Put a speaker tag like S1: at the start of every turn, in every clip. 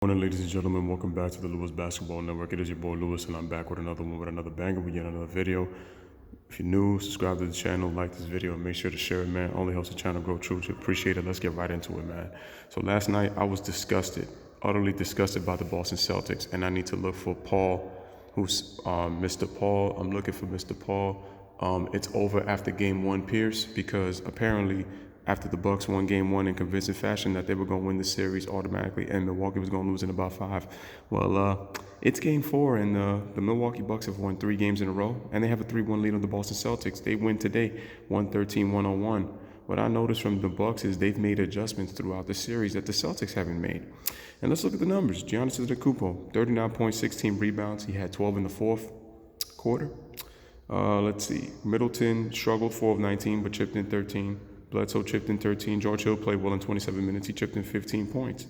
S1: Morning, ladies and gentlemen. Welcome back to the Lewis Basketball Network. It is your boy Lewis, and I'm back with another one with another banger. We get another video. If you're new, subscribe to the channel, like this video, and make sure to share it, man. Only helps the channel grow. True, appreciate it. Let's get right into it, man. So last night I was disgusted, utterly disgusted by the Boston Celtics, and I need to look for Paul, who's Mr. Paul. I'm looking for Mr. Paul. It's over after Game 1, Pierce, because apparently after the Bucks won Game 1 in convincing fashion that they were going to win the series automatically and Milwaukee was going to lose in about 5. Well, it's Game 4 and the Milwaukee Bucks have won 3 games in a row and they have a 3-1 lead on the Boston Celtics. They win today 113-101. What I noticed from the Bucks is they've made adjustments throughout the series that the Celtics haven't made. And let's look at the numbers. Giannis Antetokounmpo, 39 points, 16 rebounds. He had 12 in the fourth quarter. Let's see. Middleton struggled 4 of 19 but chipped in 13. Bledsoe chipped in 13. George Hill played well in 27 minutes. He chipped in 15 points.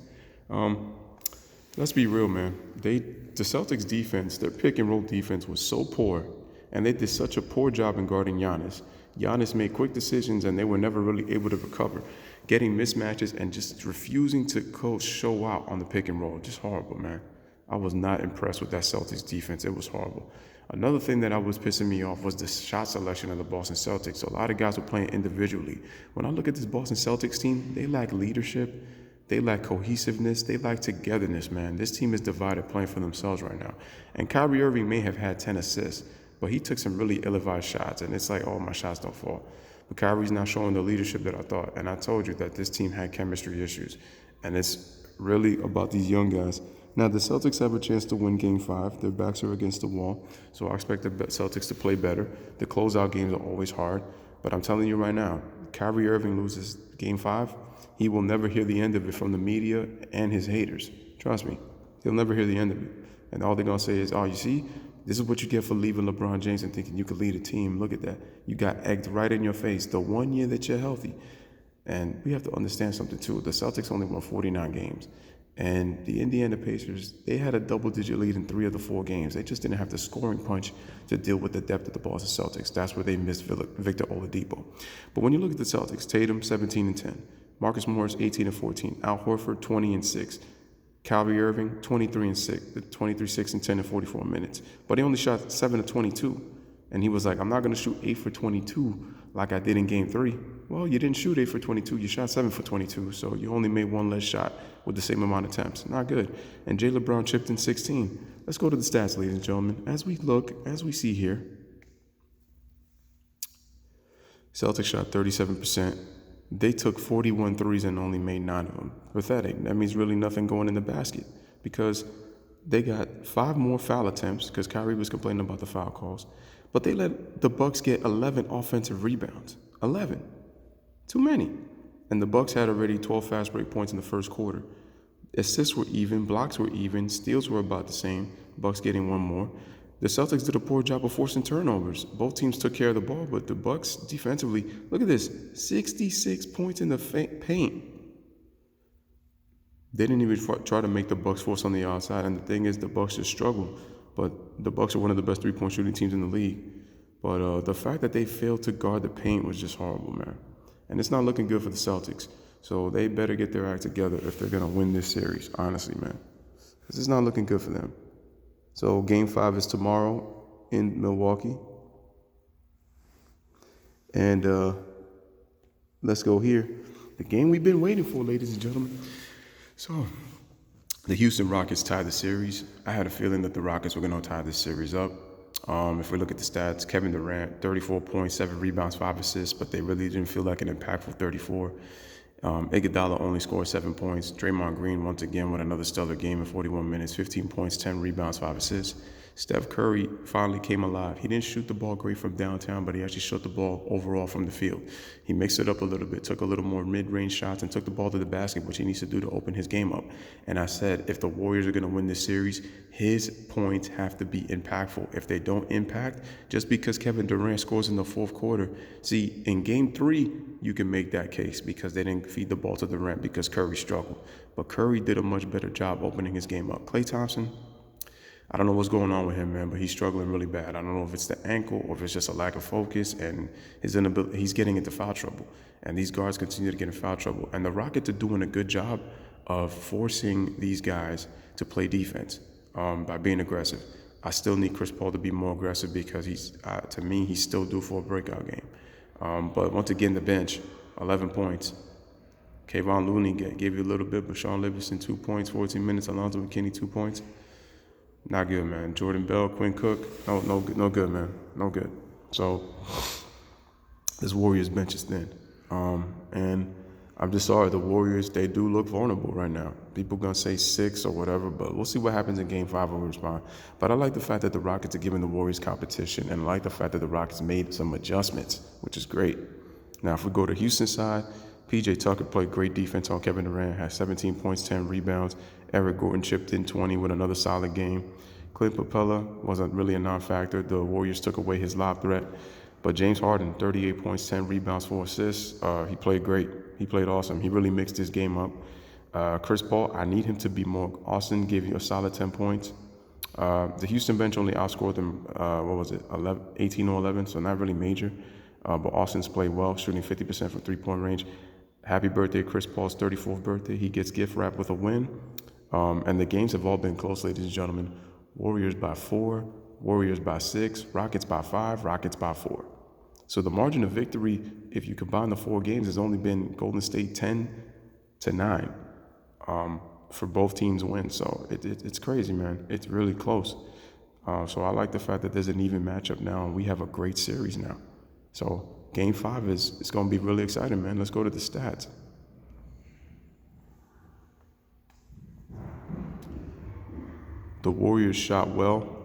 S1: Let's be real, man. The Celtics defense, their pick and roll defense was so poor, and they did such a poor job in guarding Giannis. Giannis made quick decisions, and they were never really able to recover, getting mismatches and just refusing to show out on the pick and roll. Just horrible, man. I was not impressed with that Celtics defense. It was horrible. Another thing that was pissing me off was the shot selection of the Boston Celtics. So a lot of guys were playing individually. When I look at this Boston Celtics team, they lack leadership, they lack cohesiveness, they lack togetherness, man. This team is divided, playing for themselves right now. And Kyrie Irving may have had 10 assists, but he took some really ill-advised shots, and it's like, oh, my shots don't fall. But Kyrie's not showing the leadership that I thought, and I told you that this team had chemistry issues, and it's really about these young guys. Now, the Celtics have a chance to win Game 5. Their backs are against the wall, so I expect the Celtics to play better. The closeout games are always hard, but I'm telling you right now, Kyrie Irving loses Game 5, he will never hear the end of it from the media and his haters. Trust me, he'll never hear the end of it. And all they're going to say is, oh, you see, this is what you get for leaving LeBron James and thinking you could lead a team. Look at that. You got egged right in your face the 1 year that you're healthy. And we have to understand something, too. The Celtics only won 49 games. And the Indiana Pacers, they had a double-digit lead in 3 of the 4 games. They just didn't have the scoring punch to deal with the depth of the Boston Celtics. That's where they missed Victor Oladipo. But when you look at the Celtics, Tatum, 17 and 10. Marcus Morris, 18 and 14. Al Horford, 20 and 6. Kyrie Irving, 23 and 6. 23, 6 and 10 in 44 minutes. But he only shot 7 of 22. And he was like, I'm not going to shoot 8 for 22 like I did in Game 3. Well, you didn't shoot 8 for 22. You shot 7 for 22. So you only made 1 less shot with the same amount of attempts. Not good. And Jaylen Brown chipped in 16. Let's go to the stats, ladies and gentlemen. As we see here, Celtics shot 37%. They took 41 threes and only made 9 of them. Pathetic. That means really nothing going in the basket because they got 5 more foul attempts because Kyrie was complaining about the foul calls. But they let the Bucks get 11 offensive rebounds. 11. Too many. And the Bucks had already 12 fast break points in the first quarter. Assists were even, blocks were even, steals were about the same, Bucks getting 1 more. The Celtics did a poor job of forcing turnovers. Both teams took care of the ball, but the Bucks defensively, look at this, 66 points in the paint. They didn't even try to make the Bucks force on the outside, and the thing is, the Bucks just struggled. But the Bucks are one of the best 3-point shooting teams in the league. But the fact that they failed to guard the paint was just horrible, man. And it's not looking good for the Celtics. So they better get their act together if they're going to win this series, honestly, man. Because it's not looking good for them. So Game 5 is tomorrow in Milwaukee. And let's go here. The game we've been waiting for, ladies and gentlemen. So the Houston Rockets tied the series. I had a feeling that the Rockets were going to tie this series up. If we look at the stats, Kevin Durant, 34 points, 7 rebounds, 5 assists, but they really didn't feel like an impactful 34. Iguodala only scored 7 points. Draymond Green, once again, with another stellar game in 41 minutes, 15 points, 10 rebounds, 5 assists. Steph Curry finally came alive. He didn't shoot the ball great from downtown, but he actually shot the ball overall from the field. He mixed it up a little bit, took a little more mid-range shots, and took the ball to the basket, which he needs to do to open his game up. And I said, if the Warriors are going to win this series, his points have to be impactful. If they don't impact, just because Kevin Durant scores in the fourth quarter, see, in Game 3, you can make that case because they didn't feed the ball to Durant because Curry struggled. But Curry did a much better job opening his game up. Klay Thompson, I don't know what's going on with him, man, but he's struggling really bad. I don't know if it's the ankle or if it's just a lack of focus and his inability. He's getting into foul trouble, and these guards continue to get in foul trouble. And the Rockets are doing a good job of forcing these guys to play defense by being aggressive. I still need Chris Paul to be more aggressive because to me, he's still due for a breakout game. But once again, the bench, 11 points. Kayvon Looney gave you a little bit, but Sean Livingston, 2 points, 14 minutes. Alonzo McKinney, 2 points. Not good, man. Jordan Bell, Quinn Cook, no good, man. No good. So this Warriors bench is thin. And I'm just sorry, the Warriors, they do look vulnerable right now. People gonna say 6 or whatever, but we'll see what happens in Game 5 when we respond. But I like the fact that the Rockets are giving the Warriors competition, and I like the fact that the Rockets made some adjustments, which is great. Now, if we go to Houston's side, P.J. Tucker played great defense on Kevin Durant, had 17 points, 10 rebounds. Eric Gordon chipped in 20 with another solid game. Clint Capella wasn't really a non-factor. The Warriors took away his lob threat. But James Harden, 38 points, 10 rebounds, 4 assists. He played great. He played awesome. He really mixed his game up. Chris Paul, I need him to be more. Austin gave you a solid 10 points. The Houston bench only outscored them, 18 or 11, so not really major. But Austin's played well, shooting 50% from three-point range. Happy birthday, Chris Paul's 34th birthday. He gets gift wrapped with a win. And the games have all been close, ladies and gentlemen. Warriors by 4, Warriors by 6, Rockets by 5, Rockets by 4. So the margin of victory, if you combine the 4 games, has only been Golden State 10-9 for both teams' wins. So it's crazy, man. It's really close. So I like the fact that there's an even matchup now, and we have a great series now. So Game 5 is going to be really exciting, man. Let's go to the stats. The Warriors shot well,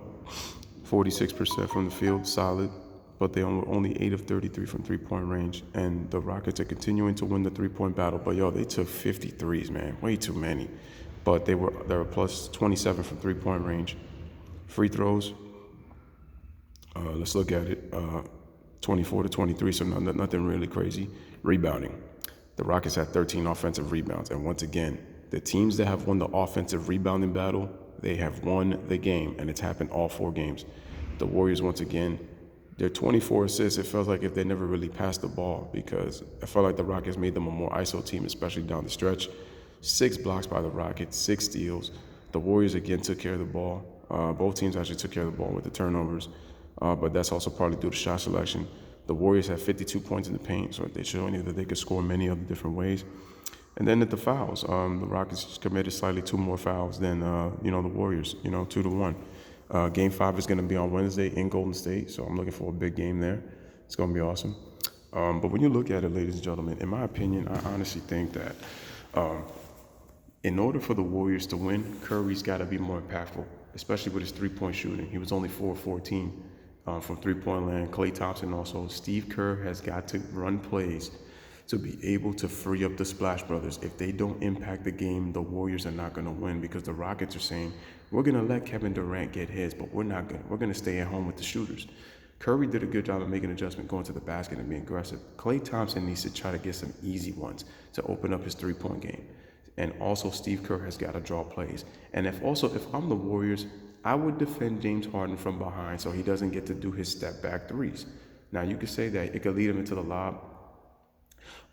S1: 46% from the field, solid, but they were only 8 of 33 from three-point range. And the Rockets are continuing to win the three-point battle. But, they took 53s, man, way too many. But they were plus 27 from three-point range. Free throws, let's look at it, 24-23, so nothing really crazy. Rebounding, the Rockets had 13 offensive rebounds. And once again, the teams that have won the offensive rebounding battle, they have won the game, and it's happened all 4 games. The Warriors, once again, their 24 assists, it felt like if they never really passed the ball, because I felt like the Rockets made them a more ISO team, especially down the stretch. 6 blocks by the Rockets, 6 steals. The Warriors, again, took care of the ball. Both teams actually took care of the ball with the turnovers, but that's also partly due to shot selection. The Warriors had 52 points in the paint, so they're showing you that they could score many other different ways. And then at the fouls, the Rockets committed slightly 2 more fouls than, the Warriors, 2-1. Game 5 is going to be on Wednesday in Golden State, so I'm looking for a big game there. It's going to be awesome. But when you look at it, ladies and gentlemen, in my opinion, I honestly think that in order for the Warriors to win, Curry's got to be more impactful, especially with his three-point shooting. He was only 4-14 from three-point land. Klay Thompson also. Steve Kerr has got to run plays to be able to free up the Splash Brothers. If they don't impact the game, the Warriors are not going to win, because the Rockets are saying, we're going to let Kevin Durant get his, but we're not going to. We're going to stay at home with the shooters. Curry did a good job of making an adjustment, going to the basket and being aggressive. Klay Thompson needs to try to get some easy ones to open up his three-point game. And also Steve Kerr has got to draw plays. And if I'm the Warriors, I would defend James Harden from behind so he doesn't get to do his step-back threes. Now, you could say that it could lead him into the lob,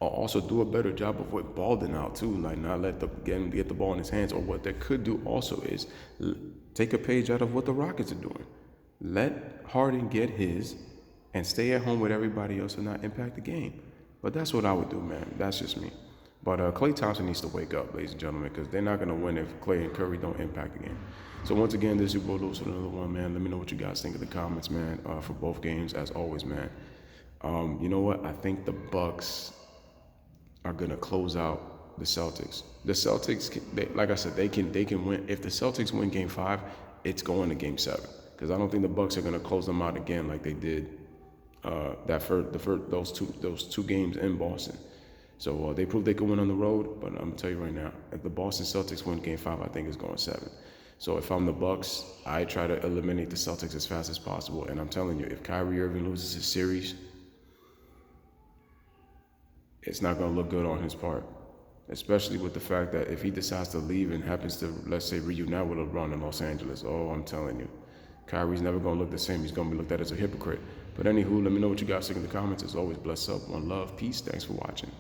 S1: or also do a better job of what Baldwin out too, like not let get the ball in his hands. Or what they could do also is take a page out of what the Rockets are doing. Let Harden get his and stay at home with everybody else and not impact the game. But that's what I would do, man. That's just me. But Klay Thompson needs to wake up, ladies and gentlemen, because they're not going to win if Klay and Curry don't impact the game. So once again, this is your boy Lewis with another one, man. Let me know what you guys think in the comments, man, for both games, as always, man. You know what? I think the Bucks are going to close out the Celtics. The Celtics, like I said, they can win. If the Celtics win Game 5, it's going to Game 7, because I don't think the Bucks are going to close them out again like they did those two games in Boston. So they proved they could win on the road, but I'm going to tell you right now, if the Boston Celtics win Game 5, I think it's going 7. So if I'm the Bucks, I try to eliminate the Celtics as fast as possible. And I'm telling you, if Kyrie Irving loses his series, it's not going to look good on his part, especially with the fact that if he decides to leave and happens to, let's say, reunite with LeBron in Los Angeles, I'm telling you, Kyrie's never going to look the same. He's going to be looked at as a hypocrite. But anywho, let me know what you guys think in the comments. As always, bless up, one love, peace. Thanks for watching.